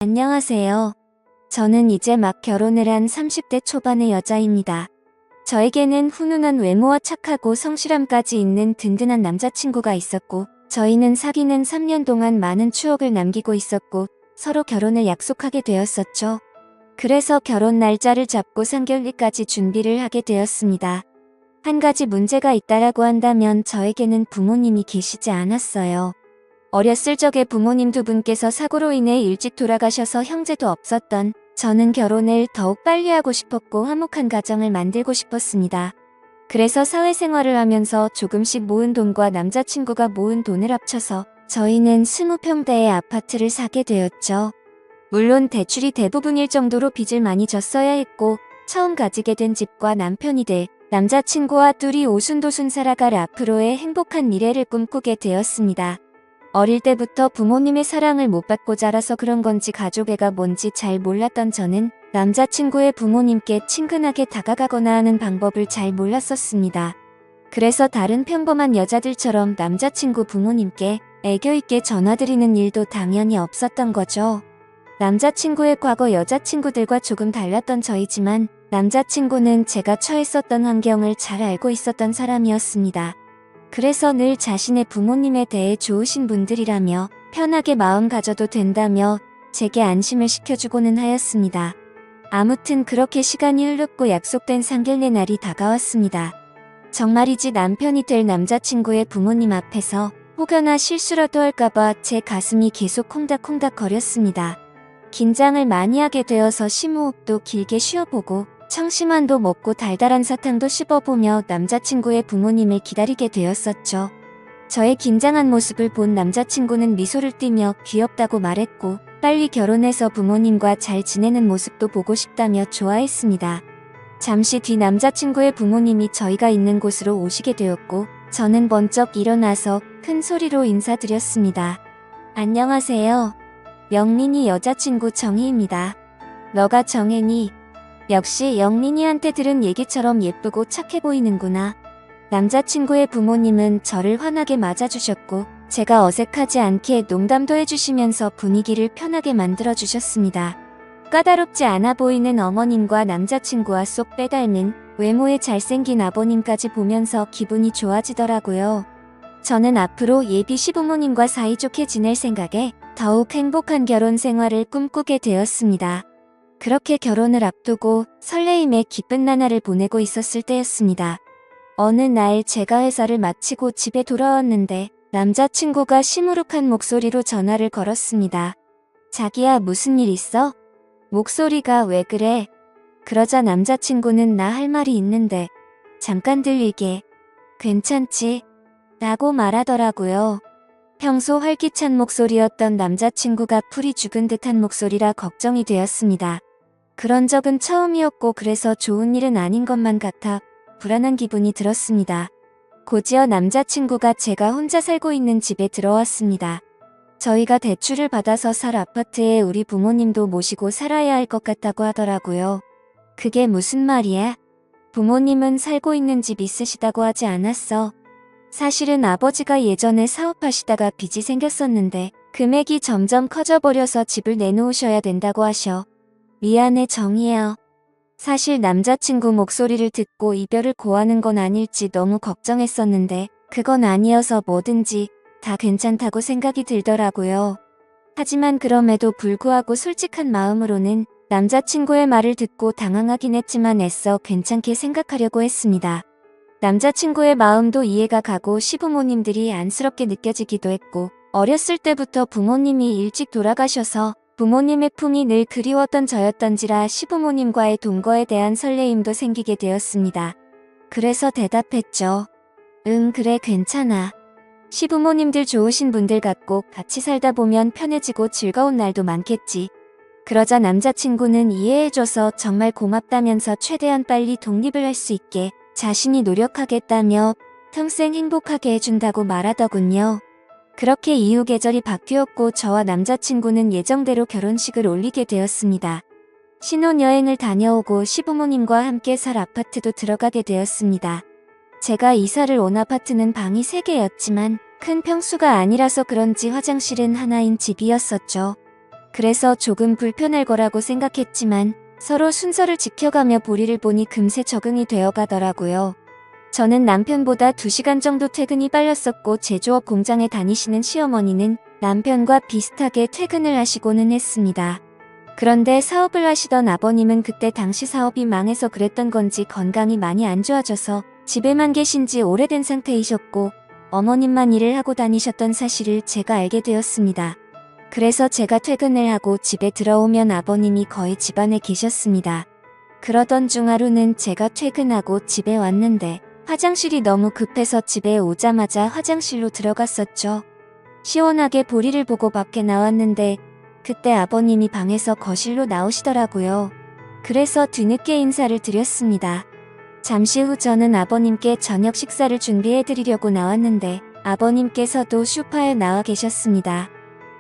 안녕하세요. 저는 이제 막 결혼을 한 30대 초반의 여자입니다. 저에게는 훈훈한 외모와 착하고 성실함까지 있는 든든한 남자친구가 있었고, 저희는 사귀는 3년 동안 많은 추억을 남기고 있었고, 서로 결혼을 약속하게 되었었죠. 그래서 결혼 날짜를 잡고 3개월까지 준비를 하게 되었습니다. 한 가지 문제가 있다라고 한다면 저에게는 부모님이 계시지 않았어요. 어렸을 적에 부모님 두 분께서 사고로 인해 일찍 돌아가셔서 형제도 없었던 저는 결혼을 더욱 빨리 하고 싶었고 화목한 가정을 만들고 싶었습니다. 그래서 사회생활을 하면서 조금씩 모은 돈과 남자친구가 모은 돈을 합쳐서 저희는 20평대의 아파트를 사게 되었죠. 물론 대출이 대부분일 정도로 빚을 많이 졌어야 했고, 처음 가지게 된 집과 남편이 될 남자친구와 둘이 오순도순 살아갈 앞으로의 행복한 미래를 꿈꾸게 되었습니다. 어릴 때부터 부모님의 사랑을 못 받고 자라서 그런 건지 가족애가 뭔지 잘 몰랐던 저는 남자친구의 부모님께 친근하게 다가가거나 하는 방법을 잘 몰랐었습니다. 그래서 다른 평범한 여자들처럼 남자친구 부모님께 애교 있게 전화드리는 일도 당연히 없었던 거죠. 남자친구의 과거 여자친구들과 조금 달랐던 저이지만 남자친구는 제가 처했었던 환경을 잘 알고 있었던 사람이었습니다. 그래서 늘 자신의 부모님에 대해 좋으신 분들이라며 편하게 마음 가져도 된다며 제게 안심을 시켜주고는 하였습니다. 아무튼 그렇게 시간이 흘렀고 약속된 상견례 날이 다가왔습니다. 정말이지 남편이 될 남자친구의 부모님 앞에서 혹여나 실수라도 할까봐 제 가슴이 계속 콩닥콩닥 거렸습니다. 긴장을 많이 하게 되어서 심호흡도 길게 쉬어보고 청심환도 먹고 달달한 사탕도 씹어보며 남자친구의 부모님을 기다리게 되었었죠. 저의 긴장한 모습을 본 남자친구는 미소를 띠며 귀엽다고 말했고, 빨리 결혼해서 부모님과 잘 지내는 모습도 보고 싶다며 좋아했습니다. 잠시 뒤 남자친구의 부모님이 저희가 있는 곳으로 오시게 되었고, 저는 번쩍 일어나서 큰 소리로 인사드렸습니다. 안녕하세요. 영린이 여자친구 정희입니다. 너가 정혜니? 역시 영린이한테 들은 얘기처럼 예쁘고 착해 보이는구나. 남자친구의 부모님은 저를 환하게 맞아주셨고 제가 어색하지 않게 농담도 해주시면서 분위기를 편하게 만들어주셨습니다. 까다롭지 않아 보이는 어머님과 남자친구와 쏙 빼닮은 외모에 잘생긴 아버님까지 보면서 기분이 좋아지더라고요. 저는 앞으로 예비 시부모님과 사이좋게 지낼 생각에 더욱 행복한 결혼 생활을 꿈꾸게 되었습니다. 그렇게 결혼을 앞두고 설레임에 기쁜 나날을 보내고 있었을 때였습니다. 어느 날 제가 회사를 마치고 집에 돌아왔는데 남자친구가 시무룩한 목소리로 전화를 걸었습니다. 자기야, 무슨 일 있어? 목소리가 왜 그래? 그러자 남자친구는 나 할 말이 있는데 잠깐 들리게. 괜찮지? 라고 말하더라고요. 평소 활기찬 목소리였던 남자친구가 풀이 죽은 듯한 목소리라 걱정이 되었습니다. 그런 적은 처음이었고 그래서 좋은 일은 아닌 것만 같아 불안한 기분이 들었습니다. 곧이어 남자친구가 제가 혼자 살고 있는 집에 들어왔습니다. 저희가 대출을 받아서 살 아파트에 우리 부모님도 모시고 살아야 할 것 같다고 하더라고요. 그게 무슨 말이야? 부모님은 살고 있는 집 있으시다고 하지 않았어. 사실은 아버지가 예전에 사업하시다가 빚이 생겼었는데 금액이 점점 커져버려서 집을 내놓으셔야 된다고 하셔. 미안해 정희야. 사실 남자친구 목소리를 듣고 이별을 고하는 건 아닐지 너무 걱정했었는데 그건 아니어서 뭐든지 다 괜찮다고 생각이 들더라고요. 하지만 그럼에도 불구하고 솔직한 마음으로는 남자친구의 말을 듣고 당황하긴 했지만 애써 괜찮게 생각하려고 했습니다. 남자친구의 마음도 이해가 가고 시부모님들이 안쓰럽게 느껴지기도 했고 어렸을 때부터 부모님이 일찍 돌아가셔서 부모님의 품이 늘 그리웠던 저였던지라 시부모님과의 동거에 대한 설레임도 생기게 되었습니다. 그래서 대답했죠. 응, 그래, 괜찮아. 시부모님들 좋으신 분들 같고 같이 살다 보면 편해지고 즐거운 날도 많겠지. 그러자 남자친구는 이해해줘서 정말 고맙다면서 최대한 빨리 독립을 할 수 있게 자신이 노력하겠다며 평생 행복하게 해준다고 말하더군요. 그렇게 이후 계절이 바뀌었고 저와 남자친구는 예정대로 결혼식을 올리게 되었습니다. 신혼여행을 다녀오고 시부모님과 함께 살 아파트도 들어가게 되었습니다. 제가 이사를 온 아파트는 방이 3개였지만 큰 평수가 아니라서 그런지 화장실은 하나인 집이었었죠. 그래서 조금 불편할 거라고 생각했지만 서로 순서를 지켜가며 보리를 보니 금세 적응이 되어 가더라고요. 저는 남편보다 2시간 정도 퇴근이 빨랐었고 제조업 공장에 다니시는 시어머니는 남편과 비슷하게 퇴근을 하시고는 했습니다. 그런데 사업을 하시던 아버님은 그때 당시 사업이 망해서 그랬던 건지 건강이 많이 안 좋아져서 집에만 계신 지 오래된 상태이셨고 어머님만 일을 하고 다니셨던 사실을 제가 알게 되었습니다. 그래서 제가 퇴근을 하고 집에 들어오면 아버님이 거의 집안에 계셨습니다. 그러던 중 하루는 제가 퇴근하고 집에 왔는데 화장실이 너무 급해서 집에 오자마자 화장실로 들어갔었죠. 시원하게 보리를 보고 밖에 나왔는데 그때 아버님이 방에서 거실로 나오시더라고요. 그래서 뒤늦게 인사를 드렸습니다. 잠시 후 저는 아버님께 저녁 식사를 준비해 드리려고 나왔는데 아버님께서도 소파에 나와 계셨습니다.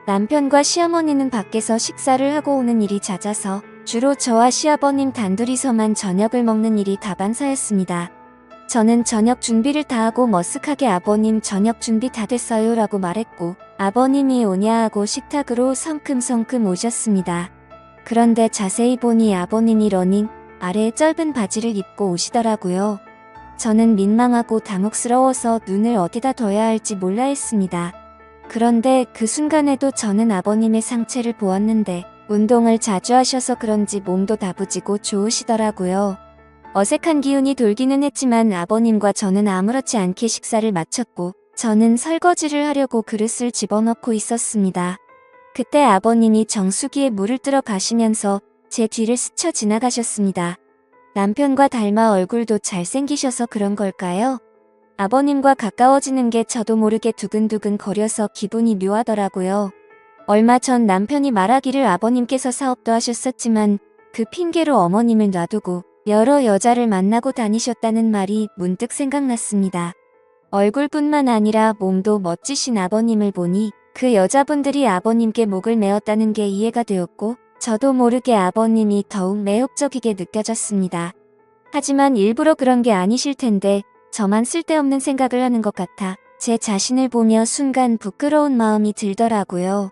남편과 시어머니는 밖에서 식사를 하고 오는 일이 잦아서 주로 저와 시아버님 단둘이서만 저녁을 먹는 일이 다반사였습니다. 저는 저녁 준비를 다 하고 머쓱하게 아버님 저녁 준비 다 됐어요 라고 말했고 아버님이 오냐 하고 식탁으로 성큼성큼 오셨습니다. 그런데 자세히 보니 아버님이 러닝 아래에 짧은 바지를 입고 오시더라고요. 저는 민망하고 당혹스러워서 눈을 어디다 둬야 할지 몰라 했습니다. 그런데 그 순간에도 저는 아버님의 상체를 보았는데 운동을 자주 하셔서 그런지 몸도 다부지고 좋으시더라고요. 어색한 기운이 돌기는 했지만 아버님과 저는 아무렇지 않게 식사를 마쳤고 저는 설거지를 하려고 그릇을 집어넣고 있었습니다. 그때 아버님이 정수기에 물을 뜨러 가시면서 제 뒤를 스쳐 지나가셨습니다. 남편과 닮아 얼굴도 잘생기셔서 그런 걸까요? 아버님과 가까워지는 게 저도 모르게 두근두근 거려서 기분이 묘하더라고요. 얼마 전 남편이 말하기를 아버님께서 사업도 하셨었지만 그 핑계로 어머님을 놔두고 여러 여자를 만나고 다니셨다는 말이 문득 생각났습니다. 얼굴뿐만 아니라 몸도 멋지신 아버님을 보니 그 여자분들이 아버님께 목을 메었다는 게 이해가 되었고 저도 모르게 아버님이 더욱 매혹적이게 느껴졌습니다. 하지만 일부러 그런 게 아니실 텐데 저만 쓸데없는 생각을 하는 것 같아 제 자신을 보며 순간 부끄러운 마음이 들더라고요.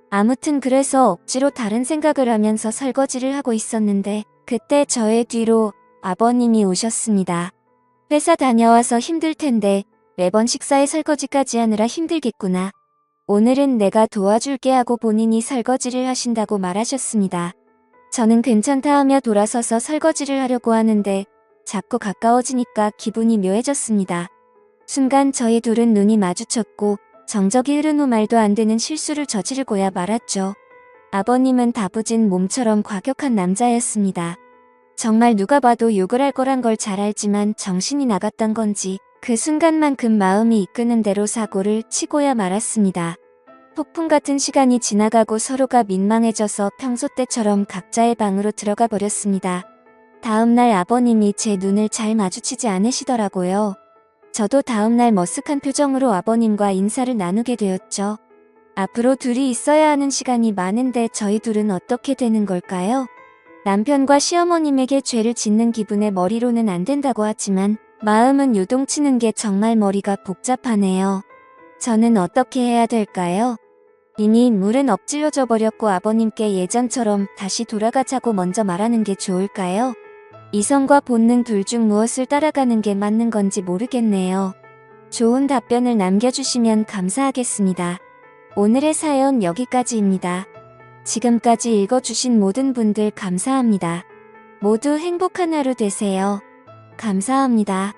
아무튼 그래서 억지로 다른 생각을 하면서 설거지를 하고 있었는데 그때 저의 뒤로 아버님이 오셨습니다. 회사 다녀와서 힘들 텐데 매번 식사에 설거지까지 하느라 힘들겠구나. 오늘은 내가 도와줄게 하고 본인이 설거지를 하신다고 말하셨습니다. 저는 괜찮다 하며 돌아서서 설거지를 하려고 하는데 자꾸 가까워지니까 기분이 묘해졌습니다. 순간 저희 둘은 눈이 마주쳤고 정적이 흐른 후 말도 안 되는 실수를 저지르고야 말았죠. 아버님은 다부진 몸처럼 과격한 남자였습니다. 정말 누가 봐도 욕을 할 거란 걸 잘 알지만 정신이 나갔던 건지 그 순간만큼 마음이 이끄는 대로 사고를 치고야 말았습니다. 폭풍 같은 시간이 지나가고 서로가 민망해져서 평소 때처럼 각자의 방으로 들어가 버렸습니다. 다음날 아버님이 제 눈을 잘 마주치지 않으시더라고요. 저도 다음날 머쓱한 표정으로 아버님과 인사를 나누게 되었죠. 앞으로 둘이 있어야 하는 시간이 많은데 저희 둘은 어떻게 되는 걸까요? 남편과 시어머님에게 죄를 짓는 기분에 머리로는 안 된다고 하지만 마음은 요동치는 게 정말 머리가 복잡하네요. 저는 어떻게 해야 될까요? 이미 물은 엎질러져 버렸고 아버님께 예전처럼 다시 돌아가자고 먼저 말하는 게 좋을까요? 이성과 본능 둘 중 무엇을 따라가는 게 맞는 건지 모르겠네요. 좋은 답변을 남겨주시면 감사하겠습니다. 오늘의 사연 여기까지입니다. 지금까지 읽어주신 모든 분들 감사합니다. 모두 행복한 하루 되세요. 감사합니다.